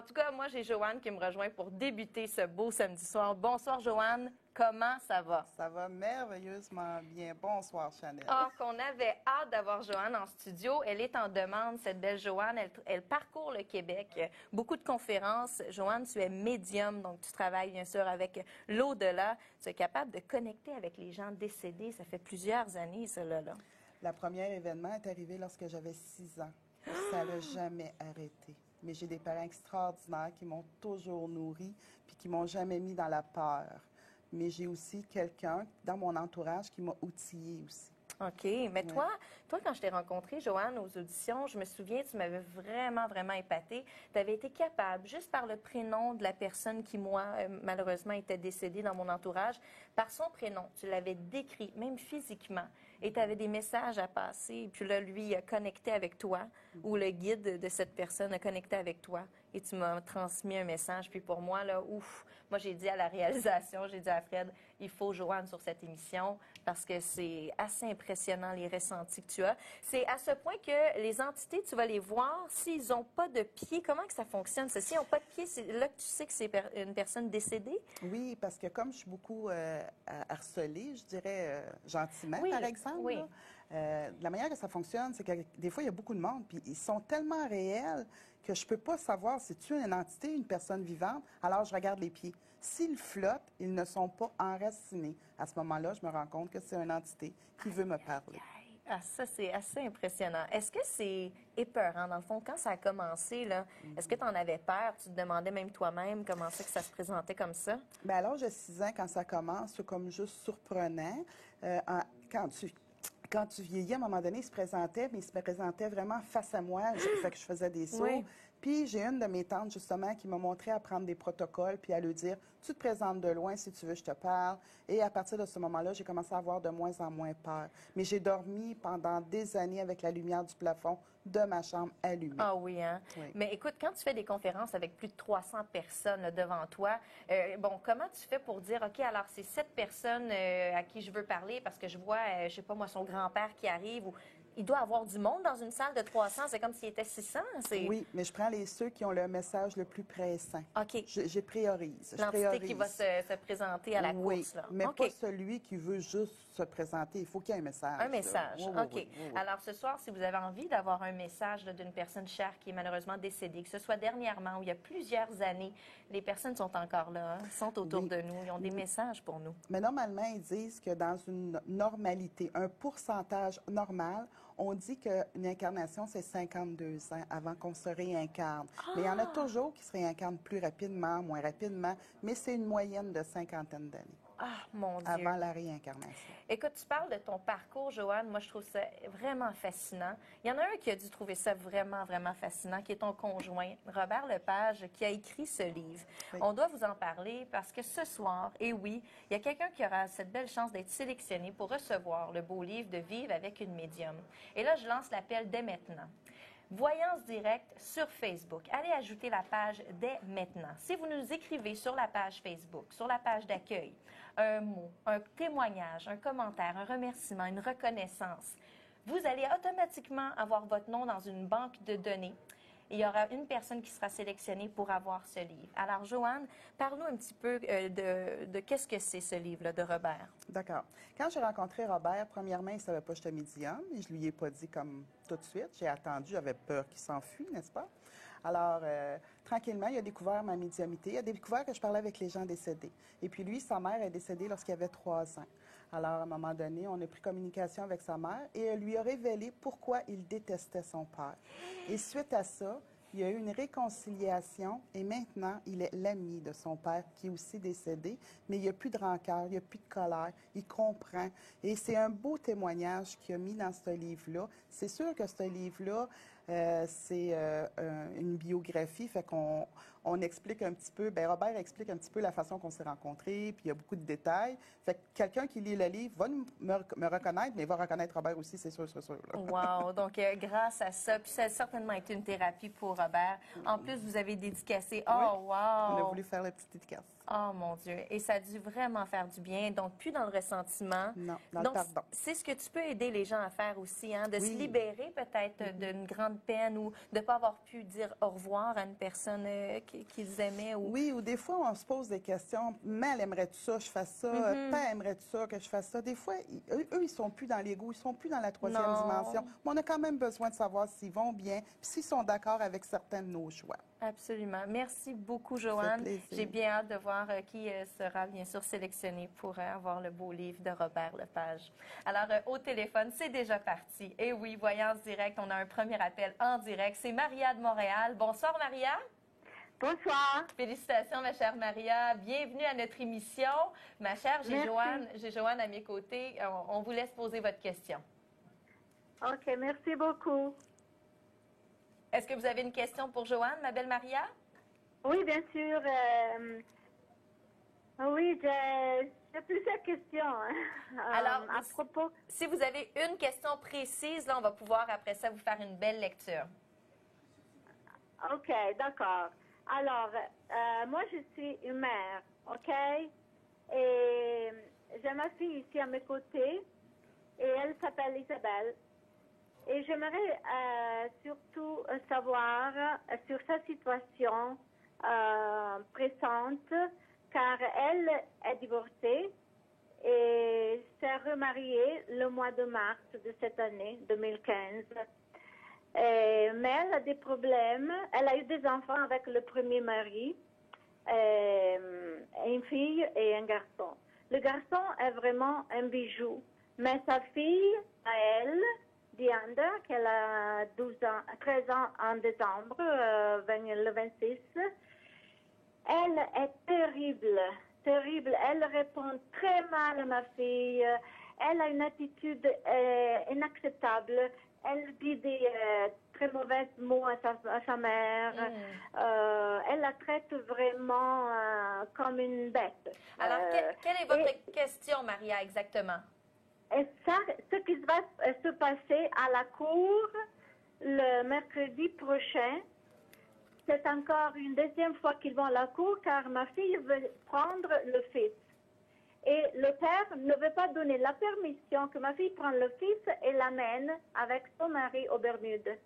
En tout cas, moi, j'ai Joanne qui me rejoint pour débuter ce beau samedi soir. Bonsoir, Joanne. Comment ça va? Ça va merveilleusement bien. Bonsoir, Chanel. Ah, qu'on avait hâte d'avoir Joanne en studio. Elle est en demande, cette belle Joanne. Elle parcourt le Québec. Beaucoup de conférences. Joanne, tu es médium, donc tu travailles bien sûr avec l'au-delà. Tu es capable de connecter avec les gens décédés. Ça fait plusieurs années, cela, là. Le premier événement est arrivé lorsque j'avais 6 ans. Ça n'a jamais arrêté. Mais j'ai des parents extraordinaires qui m'ont toujours nourri puis qui m'ont jamais mis dans la peur. Mais j'ai aussi quelqu'un dans mon entourage qui m'a outillée aussi. OK. Mais toi, quand je t'ai rencontrée, Joanne, aux auditions, je me souviens, tu m'avais vraiment, vraiment épatée. Tu avais été capable, juste par le prénom de la personne qui, moi, malheureusement, était décédée dans mon entourage, par son prénom, tu l'avais décrit, même physiquement, et tu avais des messages à passer. Et puis là, lui, il a connecté avec toi, ou le guide de cette personne a connecté avec toi, et tu m'as transmis un message. Puis pour moi, là, ouf, moi, j'ai dit à la réalisation, j'ai dit à Fred, il faut Joanne sur cette émission, parce que c'est assez impressionnant les ressentis que tu as. C'est à ce point que les entités, tu vas les voir, s'ils n'ont pas de pied, comment que ça fonctionne? S'ils n'ont pas de pied, c'est là que tu sais que c'est une personne décédée? Oui, parce que comme je suis beaucoup harcelée, je dirais gentiment, Oui, par exemple, oui. là, la manière que ça fonctionne, c'est que des fois, il y a beaucoup de monde, puis ils sont tellement réels que je peux pas savoir si tu es une entité, une personne vivante, alors je regarde les pieds. S'ils flottent, ils ne sont pas enracinés. À ce moment-là, je me rends compte que c'est une entité qui veut me parler. Ah, ça, c'est assez impressionnant. Est-ce que c'est épeurant, dans le fond, quand ça a commencé, là? Est-ce que tu en avais peur? Tu te demandais même toi-même comment c'est que ça se présentait comme ça? Bien, à l'âge de 6 ans, quand ça commence, c'est comme juste surprenant. Quand tu vieillis, à un moment donné, il se présentait, mais il se présentait vraiment face à moi. Fait que je faisais des sauts. Oui. Puis j'ai une de mes tantes, justement, qui m'a montré à prendre des protocoles, puis à lui dire, tu te présentes de loin si tu veux, je te parle. Et à partir de ce moment-là, j'ai commencé à avoir de moins en moins peur. Mais j'ai dormi pendant des années avec la lumière du plafond de ma chambre allumée. Ah oui, hein? Oui. Mais écoute, quand tu fais des conférences avec plus de 300 personnes là, devant toi, comment tu fais pour dire, OK, alors c'est cette personne à qui je veux parler parce que je vois, je sais pas moi, son grand-père qui arrive ou... Il doit avoir du monde dans une salle de 300, c'est comme s'il était 600. Oui, mais je prends ceux qui ont le message le plus pressant. OK. Je priorise. L'entité qui va se présenter à la course. Là. Mais OK. pas celui qui veut juste se présenter. Il faut qu'il y ait un message. Un message, Oui, OK. Oui. Alors, ce soir, si vous avez envie d'avoir un message d'une personne chère qui est malheureusement décédée, que ce soit dernièrement ou il y a plusieurs années, les personnes sont encore là, hein, sont autour de nous, ils ont des messages pour nous. Mais normalement, ils disent que dans une normalité, un pourcentage normal, on dit qu'une incarnation, c'est 52 ans avant qu'on se réincarne. Mais il y en a toujours qui se réincarnent plus rapidement, moins rapidement, mais c'est une moyenne de 50aine d'années. Ah, mon Dieu. Avant la réincarnation. Écoute, tu parles de ton parcours, Joanne. Moi, je trouve ça vraiment fascinant. Il y en a un qui a dû trouver ça vraiment, vraiment fascinant, qui est ton conjoint, Robert Lepage, qui a écrit ce livre. Oui. On doit vous en parler parce que ce soir, et oui, il y a quelqu'un qui aura cette belle chance d'être sélectionné pour recevoir le beau livre de Vivre avec une médium. Et là, je lance l'appel dès maintenant. Voyance directe sur Facebook. Allez ajouter la page dès maintenant. Si vous nous écrivez sur la page Facebook, sur la page d'accueil, un mot, un témoignage, un commentaire, un remerciement, une reconnaissance, vous allez automatiquement avoir votre nom dans une banque de données. Il y aura une personne qui sera sélectionnée pour avoir ce livre. Alors, Joanne, parle-nous un petit peu de qu'est-ce que c'est ce livre-là de Robert. D'accord. Quand j'ai rencontré Robert, premièrement, il ne savait pas que j'étais médium et je lui ai pas dit comme tout de suite. J'ai attendu, j'avais peur qu'il s'enfuit, n'est-ce pas? Alors, tranquillement, il a découvert ma médiumnité. Il a découvert que je parlais avec les gens décédés. Et puis lui, sa mère est décédée lorsqu'il avait 3 ans. Alors, à un moment donné, on a pris communication avec sa mère et elle lui a révélé pourquoi il détestait son père. Et suite à ça, il y a eu une réconciliation et maintenant, il est l'ami de son père qui est aussi décédé, mais il n'y a plus de rancœur, il n'y a plus de colère, il comprend. Et c'est un beau témoignage qu'il a mis dans ce livre-là. C'est sûr que ce livre-là, c'est une biographie, fait qu'on explique un petit peu, Robert explique un petit peu la façon qu'on s'est rencontrés, puis il y a beaucoup de détails. Fait que quelqu'un qui lit le livre va me reconnaître, mais il va reconnaître Robert aussi, c'est sûr, c'est sûr. Là. Wow! Donc, grâce à ça, puis ça a certainement été une thérapie pour Robert. En plus, vous avez dédicacé. Oh, oui. wow! On a voulu faire la petite dédicace. Oh, mon Dieu! Et ça a dû vraiment faire du bien. Donc, plus dans le ressentiment. Non, dans Donc, le pardon. c'est ce que tu peux aider les gens à faire aussi, hein, de se Oui. libérer peut-être d'une grande peine ou de ne pas avoir pu dire au revoir à une personne qu'ils aimaient? Ou... Oui, ou des fois, on se pose des questions. Mel, aimerais-tu ça, je fasse ça? Père, aimerais-tu ça, que je fasse ça? Des fois, eux, ils sont plus dans l'ego, ils sont plus dans la troisième dimension. Mais on a quand même besoin de savoir s'ils vont bien, puis s'ils sont d'accord avec certains de nos choix. Absolument. Merci beaucoup, Ça fait Joanne. plaisir. J'ai bien hâte de voir qui sera bien sûr sélectionné pour avoir le beau livre de Robert Lepage. Alors, au téléphone, c'est déjà parti. Et oui, Voyance Direct, on a un premier appel en direct. C'est Maria de Montréal. Bonsoir, Maria. Bonsoir. Félicitations, ma chère Maria. Bienvenue à notre émission. Ma chère, j'ai Joanne à mes côtés. On vous laisse poser votre question. OK, merci beaucoup. Est-ce que vous avez une question pour Joanne, ma belle Maria? Oui, bien sûr. Oui, j'ai plusieurs questions. Alors, à propos... si vous avez une question précise, là, on va pouvoir, après ça, vous faire une belle lecture. OK, d'accord. Alors, moi, je suis une mère, OK? Et j'ai ma fille ici à mes côtés, et elle s'appelle Isabelle. Et j'aimerais surtout savoir sur sa situation présente, car elle est divorcée et s'est remariée le mois de mars de cette année, 2015. Mais elle a des problèmes. Elle a eu des enfants avec le premier mari, une fille et un garçon. Le garçon est vraiment un bijou, mais sa fille, à elle, Dianda, qu'elle a 13 ans en décembre, le 26, elle est terrible, terrible. Elle répond très mal à ma fille. Elle a une attitude inacceptable. Elle dit des très mauvais mots à sa mère. Elle la traite vraiment comme une bête. Alors, quelle est votre question, Maria, exactement? Et ça, ce qui va se passer à la cour le mercredi prochain, c'est encore une deuxième fois qu'ils vont à la cour car ma fille veut prendre le fils. Et le père ne veut pas donner la permission que ma fille prenne le fils et l'amène avec son mari aux Bermudes.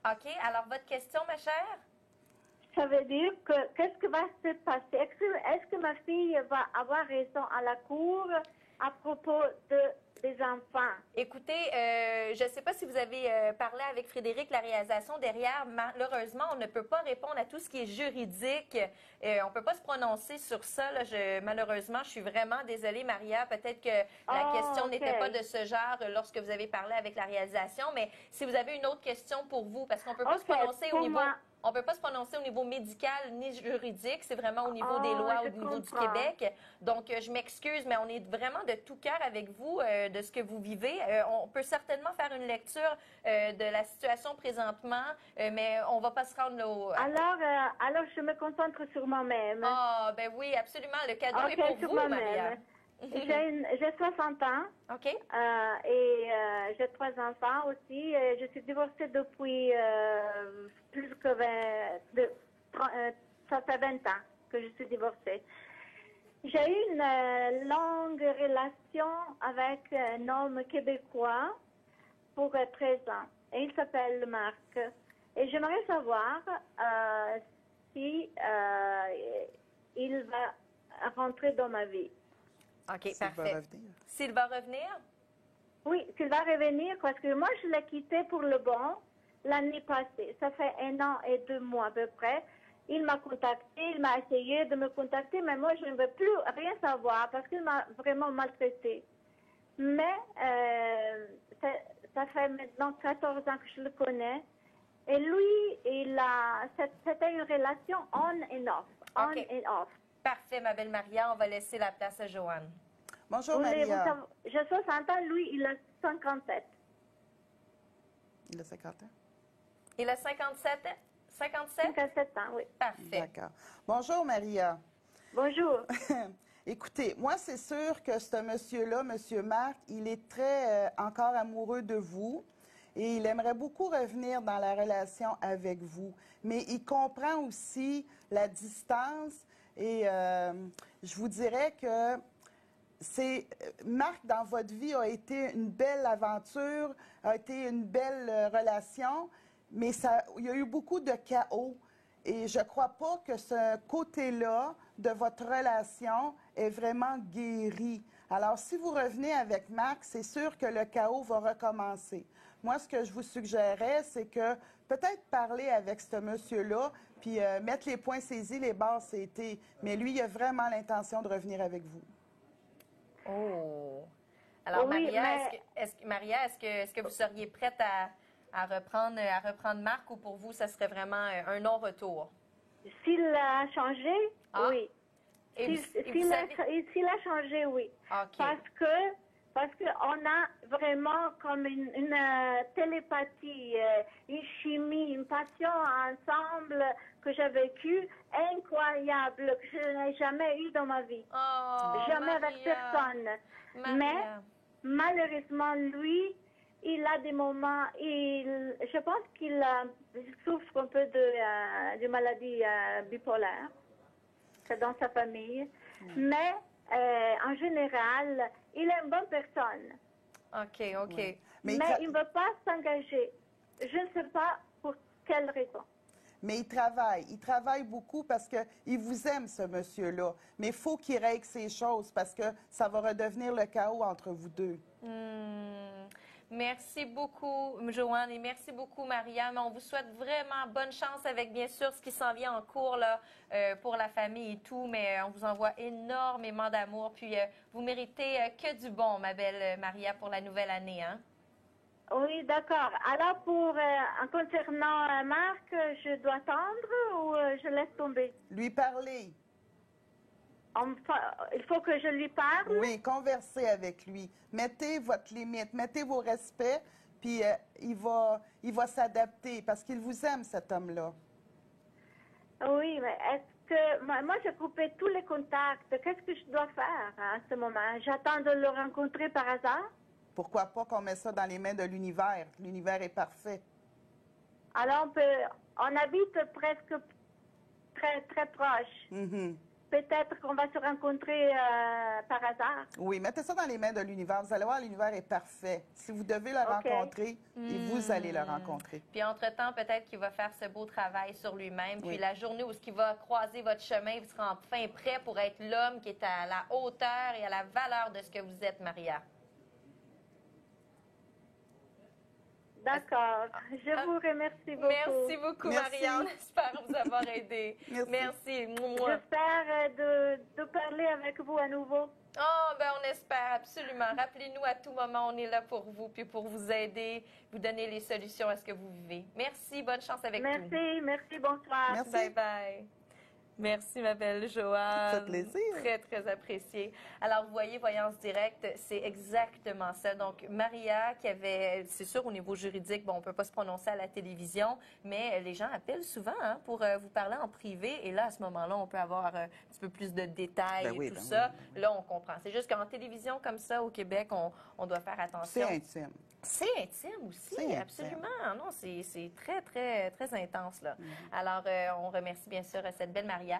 OK. Alors, votre question, ma chère? Ça veut dire que qu'est-ce qui va se passer? Est-ce que ma fille va avoir raison à la cour à propos des enfants? Écoutez, je ne sais pas si vous avez parlé avec Frédéric, la réalisation derrière. Malheureusement, on ne peut pas répondre à tout ce qui est juridique. On ne peut pas se prononcer sur ça. Là. Malheureusement, je suis vraiment désolée, Maria. Peut-être que la question n'était pas de ce genre lorsque vous avez parlé avec la réalisation. Mais si vous avez une autre question pour vous, parce qu'on ne peut pas se prononcer au niveau... On ne peut pas se prononcer au niveau médical ni juridique, c'est vraiment au niveau des lois, au niveau du Québec. Donc, je m'excuse, mais on est vraiment de tout cœur avec vous de ce que vous vivez. On peut certainement faire une lecture de la situation présentement, mais on ne va pas se rendre au... Alors, je me concentre sur moi-même. Ah, ben oui, absolument. Le cadeau est pour vous, Maria. J'ai 60 ans. OK. Et j'ai 3 enfants aussi. Je suis divorcée depuis plus que 20... ça fait 20 ans que je suis divorcée. J'ai eu une longue relation avec un homme québécois pour 13 ans. Et il s'appelle Marc. Et j'aimerais savoir si il va rentrer dans ma vie. OK, parfait. S'il va revenir? Oui, s'il va revenir, parce que moi, je l'ai quitté pour le bon l'année passée. Ça fait 1 an et 2 mois à peu près. Il m'a contacté, il m'a essayé de me contacter, mais moi, je ne veux plus rien savoir parce qu'il m'a vraiment maltraité. Mais ça fait maintenant 14 ans que je le connais. Et lui, c'était une relation on and off. On and off. Parfait, ma belle Maria. On va laisser la place à Joanne. Bonjour, Maria. J'ai 60 ans, lui, il a 57. Il a 50 ans? Il a 57 ans? 57? 57 ans, oui. Parfait. D'accord. Bonjour, Maria. Bonjour. Écoutez, moi, c'est sûr que ce monsieur-là, M. Marc, il est très encore amoureux de vous et il aimerait beaucoup revenir dans la relation avec vous. Mais il comprend aussi la distance et je vous dirais que Marc, dans votre vie, a été une belle aventure, a été une belle relation, mais il y a eu beaucoup de chaos. Et je ne crois pas que ce côté-là de votre relation est vraiment guéri. Alors, si vous revenez avec Marc, c'est sûr que le chaos va recommencer. Moi, ce que je vous suggérais, c'est que peut-être parler avec ce monsieur-là, puis mettre les points saisis, les barres c'était. Mais lui, il a vraiment l'intention de revenir avec vous. Oh! Alors, Oui, Maria, mais- est-ce que vous seriez prête à reprendre Marc ou pour vous, ça serait vraiment un non-retour? S'il a changé, Ah. oui. Et S'il a changé, oui. OK. Parce que on a vraiment comme une télépathie, une chimie, une passion ensemble que j'ai vécue incroyable, que je n'ai jamais eu dans ma vie. Oh, Jamais avec Maria. personne. Maria. Mais malheureusement, lui, il a des moments, je pense qu'il souffre un peu de maladie bipolaire. C'est dans sa famille. Mais en général, il est une bonne personne. OK, OK. Oui. Mais il ne veut pas s'engager. Je ne sais pas pour quelle raison. Mais il travaille beaucoup parce qu'il vous aime, ce monsieur-là. Mais il faut qu'il règle ces choses parce que ça va redevenir le chaos entre vous deux. Merci beaucoup, Joanne, et merci beaucoup, Maria. Mais on vous souhaite vraiment bonne chance avec, bien sûr, ce qui s'en vient en cours là, pour la famille et tout. Mais on vous envoie énormément d'amour. Puis, vous méritez que du bon, ma belle Maria, pour la nouvelle année. Hein? Oui, d'accord. Alors, en concernant Marc, je dois attendre ou je laisse tomber? Lui parler. Il faut que je lui parle? Oui, conversez avec lui. Mettez votre limite, mettez vos respects, puis il va s'adapter parce qu'il vous aime, cet homme-là. Oui, mais est-ce que... Moi, j'ai coupé tous les contacts. Qu'est-ce que je dois faire à ce moment? J'attends de le rencontrer par hasard? Pourquoi pas qu'on met ça dans les mains de l'univers? L'univers est parfait. Alors, on habite presque très, très proche. Mhm. Peut-être qu'on va se rencontrer par hasard. Oui, mettez ça dans les mains de l'univers. Vous allez voir, l'univers est parfait. Si vous devez le rencontrer, et vous allez le rencontrer. Puis, entre-temps, peut-être qu'il va faire ce beau travail sur lui-même. Puis, Oui. la journée où il va croiser votre chemin, vous serez enfin prêt pour être l'homme qui est à la hauteur et à la valeur de ce que vous êtes, Maria. D'accord. Je vous remercie beaucoup. Merci beaucoup, Merci. Marianne. J'espère vous avoir aidé. Merci. Merci. Mouah. J'espère de parler avec vous à nouveau. Oh, ben on espère absolument. Rappelez-nous à tout moment, on est là pour vous, puis pour vous aider, vous donner les solutions à ce que vous vivez. Merci, bonne chance avec tout. Merci, bonsoir. Merci. Bye bye. Merci, ma belle Joanne. Ça fait plaisir. Très, très apprécié. Alors, vous voyez, Voyance Directe, c'est exactement ça. Donc, Maria, qui avait, c'est sûr, au niveau juridique, bon, on ne peut pas se prononcer à la télévision, mais les gens appellent souvent pour vous parler en privé. Et là, à ce moment-là, on peut avoir un petit peu plus de détails Ben oui, et tout ben ça. Là, on comprend. C'est juste qu'en télévision, comme ça, au Québec, on doit faire attention. C'est intime. C'est intime aussi, C'est intime. absolument. Non, c'est très, très, très intense, là. Alors, on remercie bien sûr cette belle Maria.